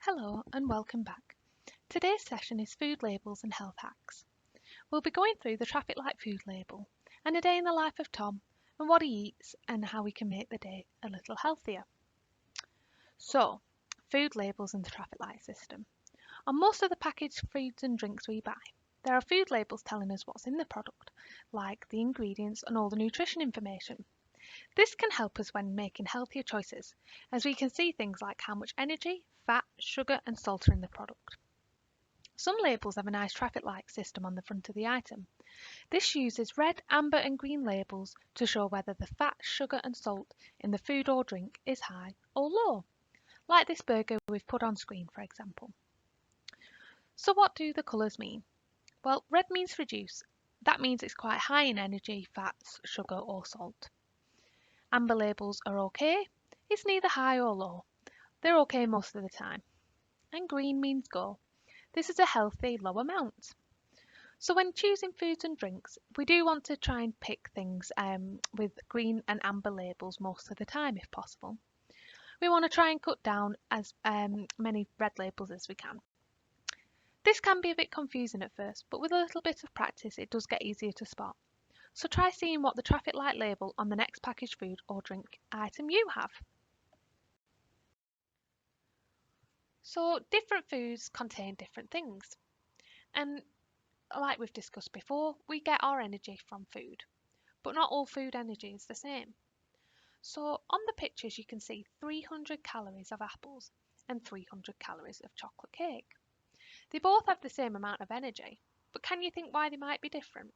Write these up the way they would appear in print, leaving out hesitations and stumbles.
Hello and welcome back. Today's session is food labels and health hacks. We'll be going through the traffic light food label and a day in the life of Tom and what he eats and how we can make the day a little healthier. So, food labels and the traffic light system. On most of the packaged foods and drinks we buy, there are food labels telling us what's in the product, like the ingredients and all the nutrition information. This can help us when making healthier choices, as we can see things like how much energy, fat, sugar and salt are in the product. Some labels have a nice traffic light system on the front of the item. This uses red, amber and green labels to show whether the fat, sugar and salt in the food or drink is high or low, like this burger we've put on screen for example. So what do the colours mean? Well, red means reduce. That means it's quite high in energy, fats, sugar or salt. Amber labels are okay. It's neither high or low. They're okay most of the time. And green means go. This is a healthy, low amount. So when choosing foods and drinks, we do want to try and pick things with green and amber labels most of the time if possible. We want to try and cut down as many red labels as we can. This can be a bit confusing at first, but with a little bit of practice it does get easier to spot. So try seeing what the traffic light label on the next packaged food or drink item you have. So different foods contain different things. And like we've discussed before, we get our energy from food. But not all food energy is the same. So on the pictures you can see 300 calories of apples and 300 calories of chocolate cake. They both have the same amount of energy, but can you think why they might be different?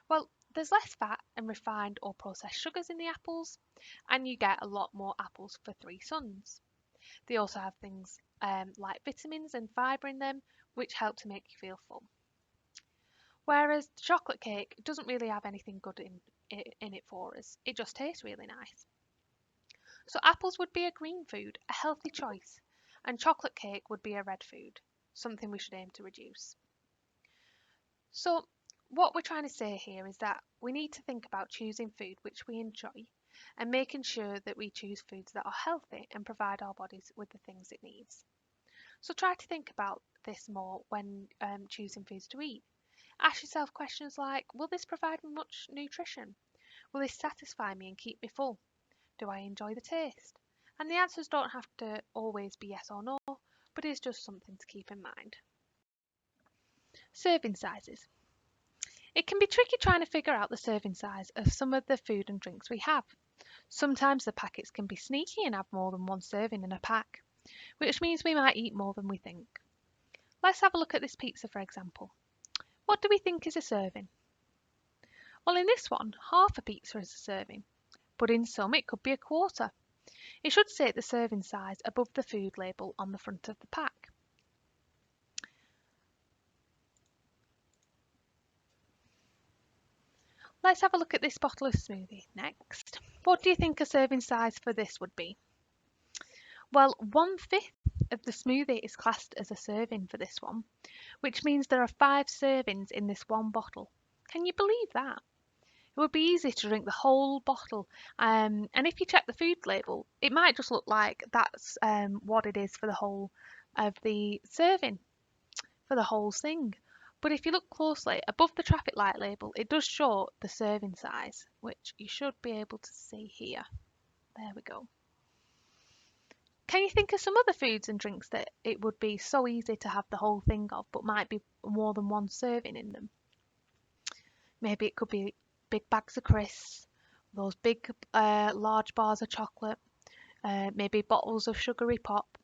Well, there's less fat and refined or processed sugars in the apples, and you get a lot more apples for 3 suns. They also have things like vitamins and fibre in them, which help to make you feel full. Whereas the chocolate cake doesn't really have anything good in it for us. It just tastes really nice. So apples would be a green food, a healthy choice, and chocolate cake would be a red food, something we should aim to reduce. So what we're trying to say here is that we need to think about choosing food which we enjoy and making sure that we choose foods that are healthy and provide our bodies with the things it needs. So try to think about this more when choosing foods to eat. Ask yourself questions like, will this provide me much nutrition? Will this satisfy me and keep me full? Do I enjoy the taste? And the answers don't have to always be yes or no, but it's just something to keep in mind. Serving sizes. It can be tricky trying to figure out the serving size of some of the food and drinks we have. Sometimes the packets can be sneaky and have more than one serving in a pack, which means we might eat more than we think. Let's have a look at this pizza for example. What do we think is a serving? Well, in this one, half a pizza is a serving, but in some it could be a quarter. It should say the serving size above the food label on the front of the pack. Let's have a look at this bottle of smoothie next. What do you think a serving size for this would be? Well, 1/5 of the smoothie is classed as a serving for this one, which means there are 5 servings in this one bottle. Can you believe that? It would be easy to drink the whole bottle, and if you check the food label, it might just look like that's what it is for the whole of the serving, for the whole thing. But if you look closely, above the traffic light label, it does show the serving size, which you should be able to see here. There we go. Can you think of some other foods and drinks that it would be so easy to have the whole thing of, but might be more than one serving in them? Maybe it could be big bags of crisps, those big large bars of chocolate, maybe bottles of sugary pop,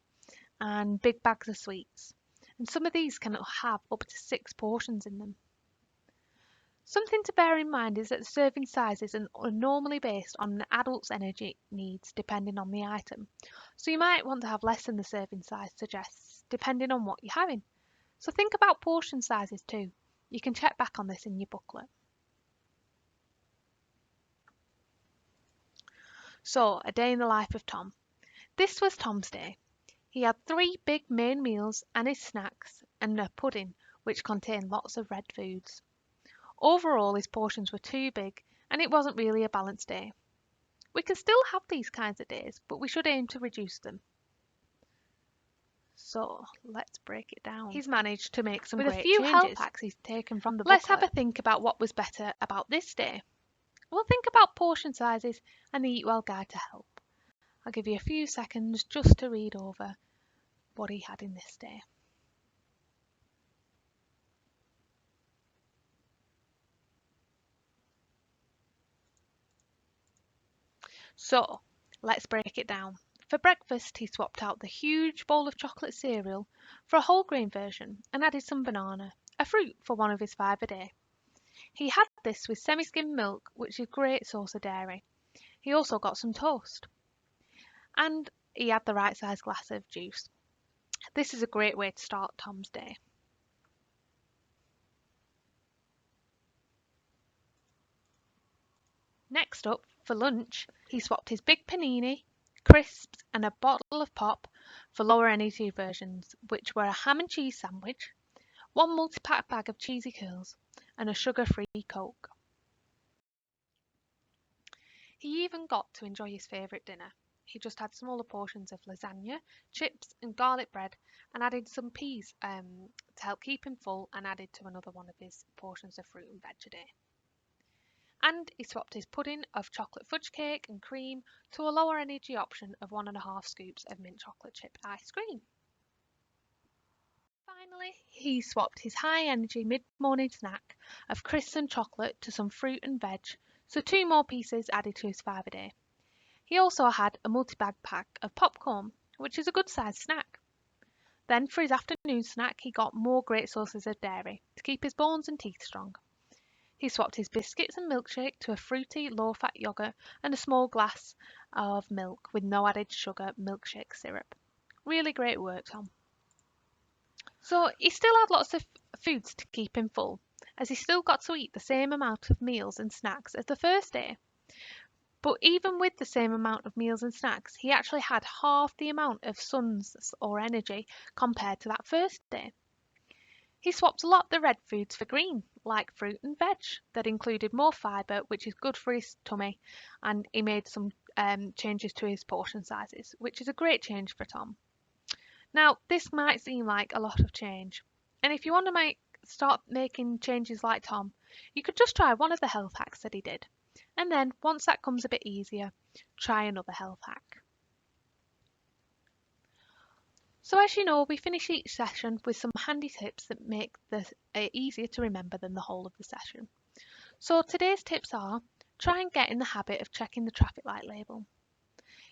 and big bags of sweets. And some of these can have up to 6 portions in them. Something to bear in mind is that the serving sizes are normally based on an adult's energy needs depending on the item. So you might want to have less than the serving size suggests, depending on what you're having. So think about portion sizes too. You can check back on this in your booklet. So, a day in the life of Tom. This was Tom's day. He had 3 big main meals and his snacks and a pudding which contained lots of red foods. Overall his portions were too big and it wasn't really a balanced day. We can still have these kinds of days, but we should aim to reduce them. So let's break it down. He's managed to make some with a great few health changes. hacks he's taken from the Let's booklet. have a think about what was better about this day. We'll think about portion sizes and the Eat Well guide to help. I'll give you a few seconds just to read over what he had in this day. So let's break it down. For breakfast, he swapped out the huge bowl of chocolate cereal for a whole grain version and added some banana, a fruit, for one of his 5 a day. He had this with semi-skimmed milk, which is a great source of dairy. He also got some toast. And he had the right size glass of juice. This is a great way to start Tom's day. Next up, for lunch, he swapped his big panini, crisps and a bottle of pop for lower energy versions, which were a ham and cheese sandwich, one multi-pack bag of cheesy curls, and a sugar-free Coke. He even got to enjoy his favourite dinner. He just had smaller portions of lasagna, chips and garlic bread and added some peas to help keep him full, and added to another one of his portions of fruit and veg a day. And he swapped his pudding of chocolate fudge cake and cream to a lower energy option of 1.5 scoops of mint chocolate chip ice cream. Finally, he swapped his high energy mid-morning snack of crisps and chocolate to some fruit and veg, so 2 more pieces added to his 5 a day. He also had a multi-bag pack of popcorn, which is a good sized snack. Then for his afternoon snack, he got more great sources of dairy to keep his bones and teeth strong. He swapped his biscuits and milkshake to a fruity, low-fat yogurt and a small glass of milk with no added sugar milkshake syrup. Really great work, Tom. So he still had lots of foods to keep him full, as he still got to eat the same amount of meals and snacks as the first day. But even with the same amount of meals and snacks, he actually had half the amount of suns or energy compared to that first day. He swapped a lot of the red foods for green, like fruit and veg, that included more fibre, which is good for his tummy, and he made some changes to his portion sizes, which is a great change for Tom. Now, this might seem like a lot of change, and if you want to start making changes like Tom, you could just try one of the health hacks that he did, and then once that comes a bit easier, try another health hack. So as you know, we finish each session with some handy tips that make this easier to remember than the whole of the session. So today's tips are: try and get in the habit of checking the traffic light label.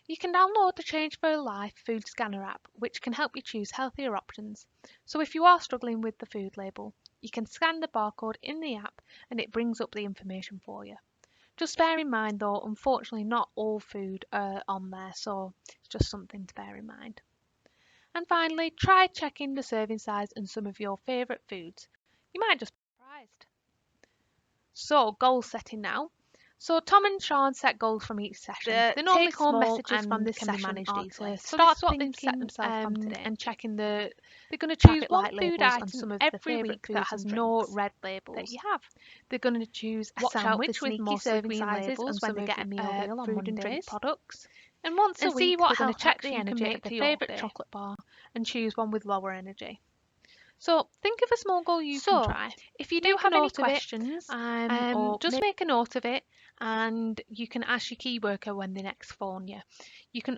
You can download the Change for Life food scanner app, which can help you choose healthier options. So if you are struggling with the food label, you can scan the barcode in the app and it brings up the information for you. Just bear in mind though, unfortunately not all food are on there, so it's just something to bear in mind. And finally, try checking the serving size and some of your favourite foods. You might just be surprised. So, goal setting now. So Tom and Sean set goals from each session. The take-home messages from this session are to start thinking and checking the. They're going to choose one food item every week that has no red labels that you have. They're going to choose a sandwich with more serving sizes and when they get a meal deal on food and drink products. And once a week, they're going to check the energy of their favourite chocolate bar and choose one with lower energy. So think of a small goal you can try. If you do have any questions, or just make a note of it, and you can ask your key worker when they next phone you. You can